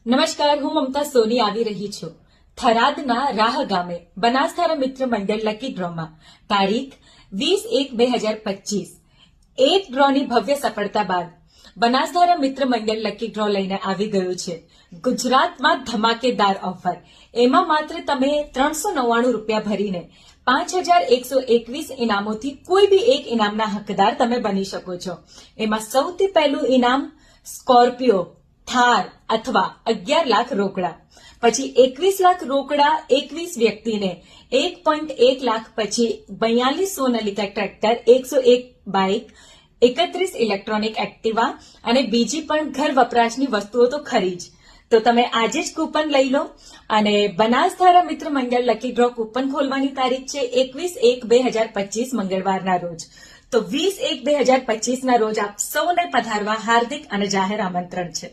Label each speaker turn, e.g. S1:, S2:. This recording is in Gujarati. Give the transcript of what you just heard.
S1: નમસ્કાર, હું મમતા સોની આવી રહી છું થરાદના રાહ ગામે બનાસધારા મિત્ર મંડળ લકી ડ્રોમાં તારીખ 20/1/2025 એક ડ્રોની ભવ્ય સફળતા બાદ બનાસધારા મિત્ર મંડળ લકી ડ્રો લઈને આવી ગયું છે ગુજરાતમાં ધમાકેદાર ઓફર. એમાં માત્ર તમે 399 રૂપિયા ભરીને 5121 ઇનામોથી કોઈ બી એક ઇનામના હકદાર તમે બની શકો છો. એમાં સૌથી પહેલું ઇનામ સ્કોર્પિયો, થાર અથવા 11 લાખ રોકડા, પછી 21 લાખ રોકડા 21 વ્યક્તિને, 1.1 લાખ પછી 42 Sonalika tractor, 101 bike, 31 electronic Activa અને બીજી પણ ઘર વપરાશની વસ્તુઓ તો ખરી જ. તો તમે આજે જ કૂપન લઈ લો અને બનાસધારા મિત્ર મંડળ લકી ડ્રો કૂપન ખોલવાની તારીખ છે 21/1/2025 મંગળવારના રોજ. તો 20/1/2025 ના રોજ આપ સૌને પધારવા હાર્દિક અને જાહેર આમંત્રણ છે.